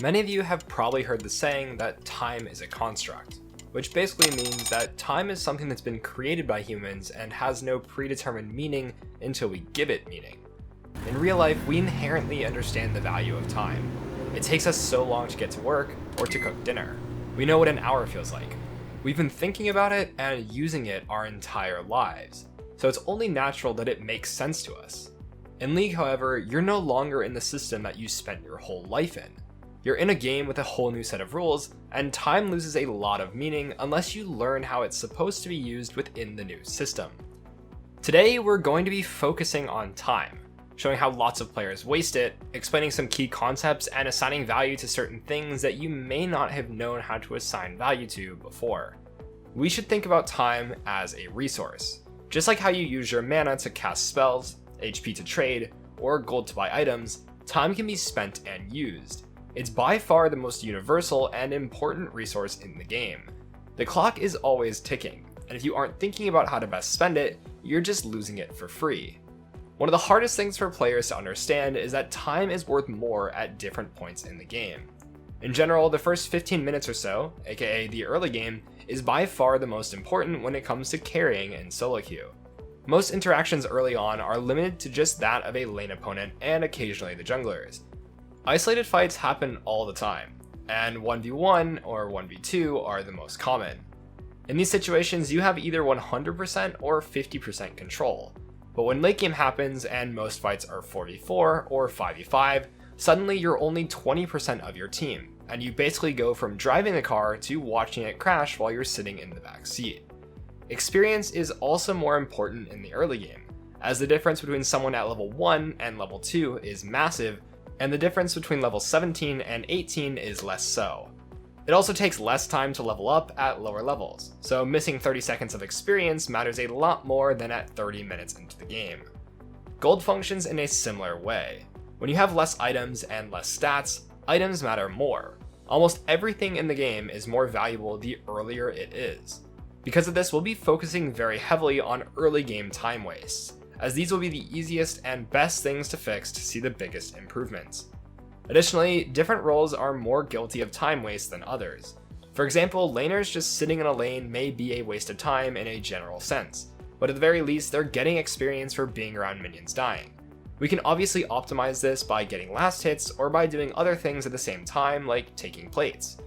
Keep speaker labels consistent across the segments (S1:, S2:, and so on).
S1: Many of you have probably heard the saying that time is a construct, which basically means that time is something that's been created by humans and has no predetermined meaning until we give it meaning. In real life, we inherently understand the value of time. It takes us so long to get to work or to cook dinner. We know what an hour feels like. We've been thinking about it and using it our entire lives, so it's only natural that it makes sense to us. In League, however, you're no longer in the system that you spent your whole life in. You're in a game with a whole new set of rules, and time loses a lot of meaning unless you learn how it's supposed to be used within the new system. Today, we're going to be focusing on time, showing how lots of players waste it, explaining some key concepts, and assigning value to certain things that you may not have known how to assign value to before. We should think about time as a resource. Just like how you use your mana to cast spells, HP to trade, or gold to buy items, time can be spent and used. It's by far the most universal and important resource in the game. The clock is always ticking, and if you aren't thinking about how to best spend it, you're just losing it for free. One of the hardest things for players to understand is that time is worth more at different points in the game. In general, the first 15 minutes or so, aka the early game, is by far the most important when it comes to carrying in solo queue. Most interactions early on are limited to just that of a lane opponent and occasionally the junglers. Isolated fights happen all the time, and 1v1 or 1v2 are the most common. In these situations, you have either 100% or 50% control. But when late game happens and most fights are 4v4 or 5v5, suddenly you're only 20% of your team, and you basically go from driving the car to watching it crash while you're sitting in the back seat. Experience is also more important in the early game, as the difference between someone at level 1 and level 2 is massive, and the difference between level 17 and 18 is less so. It also takes less time to level up at lower levels, so missing 30 seconds of experience matters a lot more than at 30 minutes into the game. Gold functions in a similar way. When you have less items and less stats, items matter more. Almost everything in the game is more valuable the earlier it is. Because of this, we'll be focusing very heavily on early game time wastes, as these will be the easiest and best things to fix to see the biggest improvements. Additionally, different roles are more guilty of time waste than others. For example, laners just sitting in a lane may be a waste of time in a general sense, but at the very least they're getting experience for being around minions dying. We can obviously optimize this by getting last hits or by doing other things at the same time, like taking plates.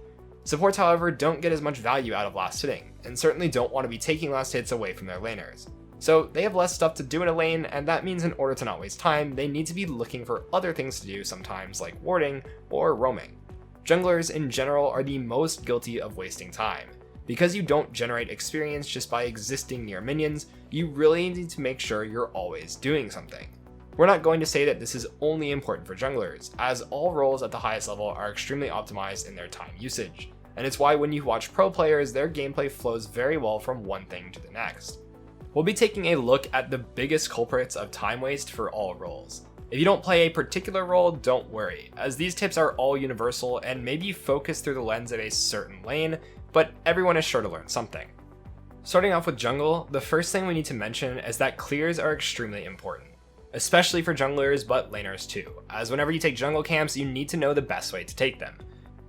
S1: Supports, however, don't get as much value out of last hitting, and certainly don't want to be taking last hits away from their laners. So they have less stuff to do in a lane, and that means in order to not waste time, they need to be looking for other things to do sometimes, like warding or roaming. Junglers in general are the most guilty of wasting time. Because you don't generate experience just by existing near minions, you really need to make sure you're always doing something. We're not going to say that this is only important for junglers, as all roles at the highest level are extremely optimized in their time usage, and it's why when you watch pro players, their gameplay flows very well from one thing to the next. We'll be taking a look at the biggest culprits of time waste for all roles. If you don't play a particular role, don't worry, as these tips are all universal and may be focused through the lens of a certain lane, but everyone is sure to learn something. Starting off with jungle, the first thing we need to mention is that clears are extremely important, especially for junglers but laners too, as whenever you take jungle camps, you need to know the best way to take them.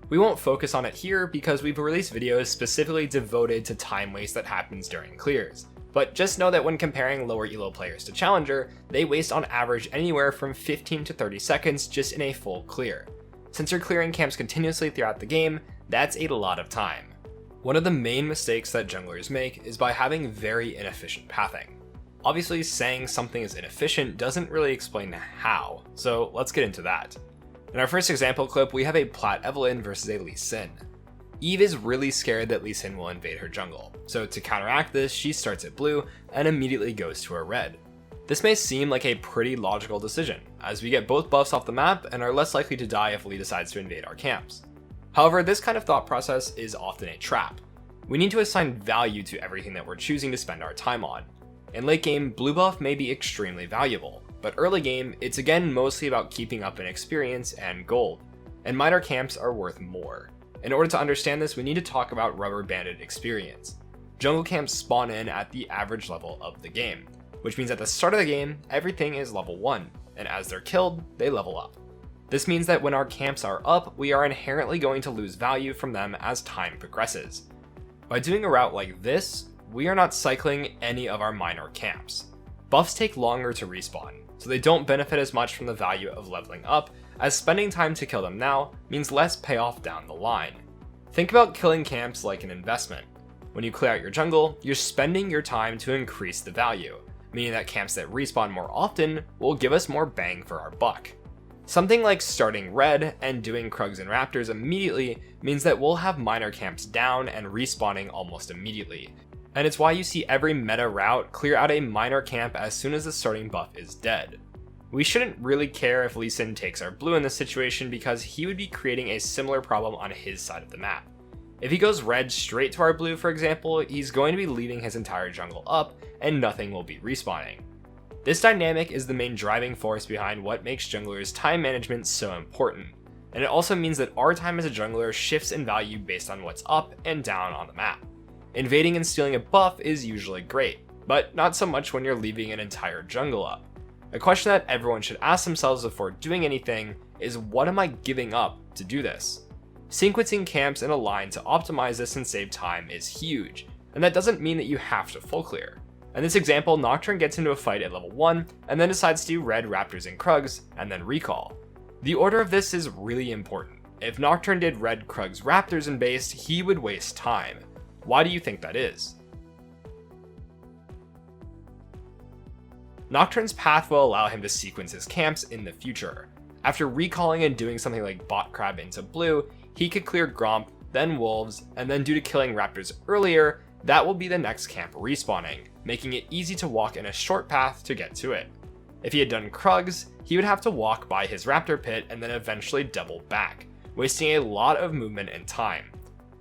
S1: We won't focus on it here because we've released videos specifically devoted to time waste that happens during clears. But just know that when comparing lower elo players to challenger, they waste on average anywhere from 15 to 30 seconds just in a full clear. Since you're clearing camps continuously throughout the game, that's a lot of time. One of the main mistakes that junglers make is by having very inefficient pathing. Obviously, saying something is inefficient doesn't really explain how, so let's get into that. In our first example clip, we have a Plat Evelynn versus a Lee Sin. Eve is really scared that Lee Sin will invade her jungle, so to counteract this, she starts at blue and immediately goes to her red. This may seem like a pretty logical decision, as we get both buffs off the map and are less likely to die if Lee decides to invade our camps. However, this kind of thought process is often a trap. We need to assign value to everything that we're choosing to spend our time on. In late game, blue buff may be extremely valuable, but early game, it's again mostly about keeping up in experience and gold, and minor camps are worth more. In order to understand this, we need to talk about rubber banded experience. Jungle camps spawn in at the average level of the game, which means at the start of the game, everything is level 1, and as they're killed, they level up. This means that when our camps are up, we are inherently going to lose value from them as time progresses. By doing a route like this, we are not cycling any of our minor camps. Buffs take longer to respawn, so they don't benefit as much from the value of leveling up, as spending time to kill them now means less payoff down the line. Think about killing camps like an investment. When you clear out your jungle, you're spending your time to increase the value, meaning that camps that respawn more often will give us more bang for our buck. Something like starting red and doing Krugs and Raptors immediately means that we'll have minor camps down and respawning almost immediately, and it's why you see every meta route clear out a minor camp as soon as the starting buff is dead. We shouldn't really care if Lee Sin takes our blue in this situation because he would be creating a similar problem on his side of the map. If he goes red straight to our blue, for example, he's going to be leaving his entire jungle up and nothing will be respawning. This dynamic is the main driving force behind what makes junglers' time management so important, and it also means that our time as a jungler shifts in value based on what's up and down on the map. Invading and stealing a buff is usually great, but not so much when you're leaving an entire jungle up. A question that everyone should ask themselves before doing anything is, what am I giving up to do this? Sequencing camps in a line to optimize this and save time is huge, and that doesn't mean that you have to full clear. In this example, Nocturne gets into a fight at level 1 and then decides to do red Raptors and Krugs and then recall. The order of this is really important. If Nocturne did red Krugs Raptors and based, he would waste time. Why do you think that is? Nocturne's path will allow him to sequence his camps in the future. After recalling and doing something like bot crab into blue, he could clear Gromp, then Wolves, and then due to killing Raptors earlier, that will be the next camp respawning, making it easy to walk in a short path to get to it. If he had done Krugs, he would have to walk by his Raptor pit and then eventually double back, wasting a lot of movement and time.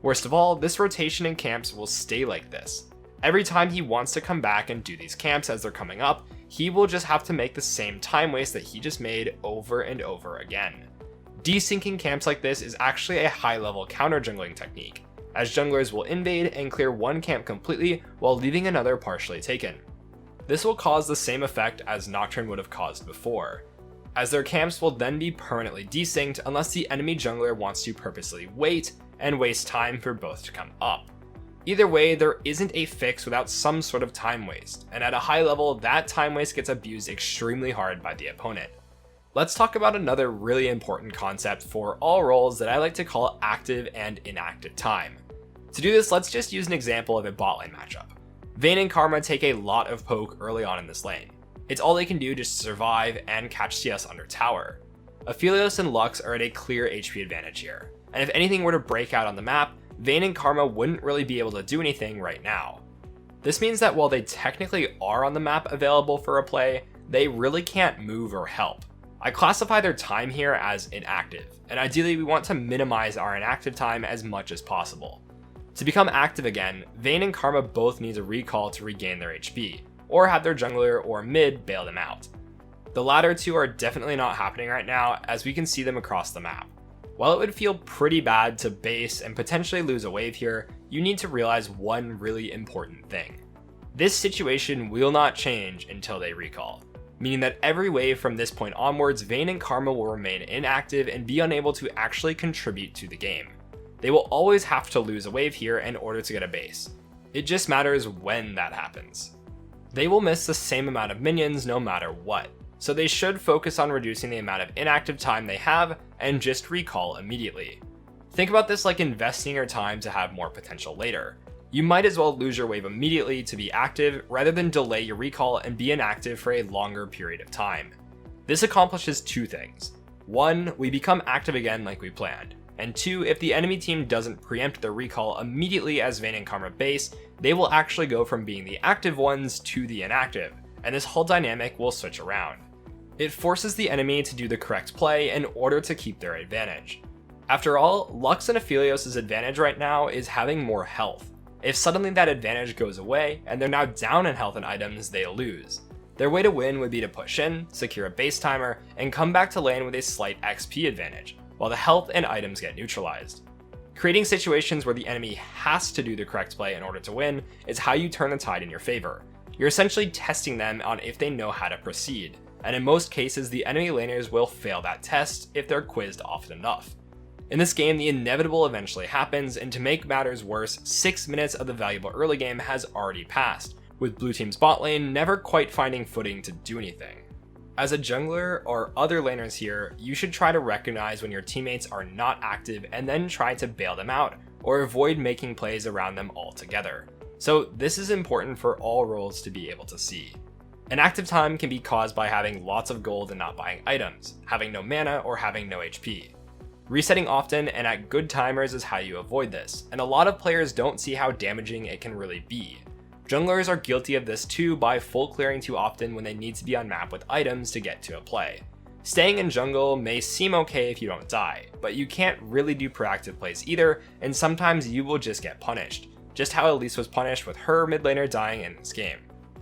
S1: Worst of all, this rotation in camps will stay like this. Every time he wants to come back and do these camps as they're coming up, he will just have to make the same time waste that he just made over and over again. Desyncing camps like this is actually a high-level counter jungling technique, as junglers will invade and clear one camp completely while leaving another partially taken. This will cause the same effect as Nocturne would have caused before, as their camps will then be permanently desynced unless the enemy jungler wants to purposely wait and waste time for both to come up. Either way, there isn't a fix without some sort of time waste, and at a high level, that time waste gets abused extremely hard by the opponent. Let's talk about another really important concept for all roles that I like to call active and inactive time. To do this, let's just use an example of a bot lane matchup. Vayne and Karma take a lot of poke early on in this lane. It's all they can do just to survive and catch CS under tower. Aphelios and Lux are at a clear HP advantage here, and if anything were to break out on the map, Vayne and Karma wouldn't really be able to do anything right now. This means that while they technically are on the map available for a play, they really can't move or help. I classify their time here as inactive, and ideally we want to minimize our inactive time as much as possible. To become active again, Vayne and Karma both need to recall to regain their HP, or have their jungler or mid bail them out. The latter two are definitely not happening right now, as we can see them across the map. While it would feel pretty bad to base and potentially lose a wave here, you need to realize one really important thing. This situation will not change until they recall, meaning that every wave from this point onwards, Vayne and Karma will remain inactive and be unable to actually contribute to the game. They will always have to lose a wave here in order to get a base. It just matters when that happens. They will miss the same amount of minions no matter what, so they should focus on reducing the amount of inactive time they have and just recall immediately. Think about this like investing your time to have more potential later. You might as well lose your wave immediately to be active rather than delay your recall and be inactive for a longer period of time. This accomplishes two things. One, we become active again like we planned. And two, if the enemy team doesn't preempt their recall immediately as Vayne and Karma base, they will actually go from being the active ones to the inactive, and this whole dynamic will switch around. It forces the enemy to do the correct play in order to keep their advantage. After all, Lux and Aphelios' advantage right now is having more health. If suddenly that advantage goes away, and they're now down in health and items, they lose. Their way to win would be to push in, secure a base timer, and come back to lane with a slight XP advantage, while the health and items get neutralized. Creating situations where the enemy has to do the correct play in order to win is how you turn the tide in your favor. You're essentially testing them on if they know how to proceed. and in most cases the enemy laners will fail that test if they're quizzed often enough. In this game, the inevitable eventually happens, and to make matters worse, 6 minutes of the valuable early game has already passed, with blue team's bot lane never quite finding footing to do anything. As a jungler or other laners here, you should try to recognize when your teammates are not active and then try to bail them out, or avoid making plays around them altogether. So this is important for all roles to be able to see. Inactive time can be caused by having lots of gold and not buying items, having no mana, or having no HP. Resetting often and at good timers is how you avoid this, and a lot of players don't see how damaging it can really be. Junglers are guilty of this too by full clearing too often when they need to be on map with items to get to a play. Staying in jungle may seem okay if you don't die, but you can't really do proactive plays either, and sometimes you will just get punished, just how Elise was punished with her mid laner dying in this game.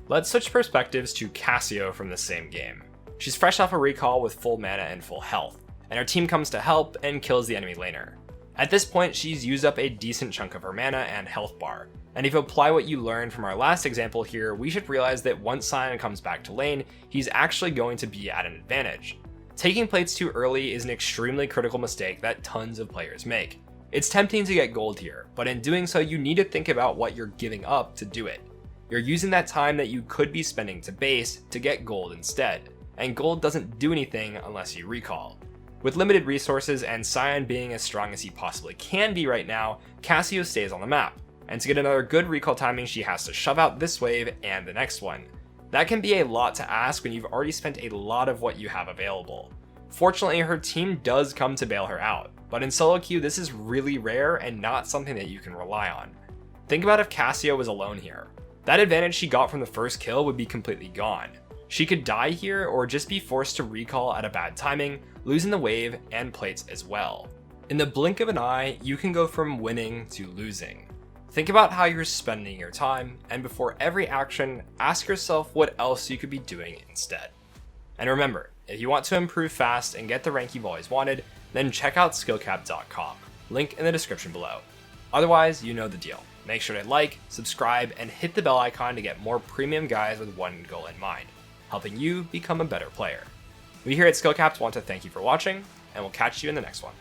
S1: Let's switch perspectives to Cassio from the same game. She's fresh off a recall with full mana and full health, and her team comes to help and kills the enemy laner. At this point, she's used up a decent chunk of her mana and health bar, and if you apply what you learned from our last example here, we should realize that once Sion comes back to lane, he's actually going to be at an advantage. Taking plates too early is an extremely critical mistake that tons of players make. It's tempting to get gold here, but in doing so you need to think about what you're giving up to do it. You're using that time that you could be spending to base to get gold instead, and gold doesn't do anything unless you recall. With limited resources and Sion being as strong as he possibly can be right now, Cassio stays on the map, and to get another good recall timing she has to shove out this wave and the next one. That can be a lot to ask when you've already spent a lot of what you have available. Fortunately, her team does come to bail her out, but in solo queue this is really rare and not something that you can rely on. Think about if Cassio was alone here. That advantage she got from the first kill would be completely gone. She could die here or just be forced to recall at a bad timing, losing the wave and plates as well. In the blink of an eye, you can go from winning to losing. Think about how you're spending your time, and before every action, ask yourself what else you could be doing instead. And remember, if you want to improve fast and get the rank you've always wanted, then check out SkillCapped.com, link in the description below. Otherwise, you know the deal. Make sure to like, subscribe, and hit the bell icon to get more premium guides with one goal in mind, helping you become a better player. We here at SkillCapped want to thank you for watching, and we'll catch you in the next one.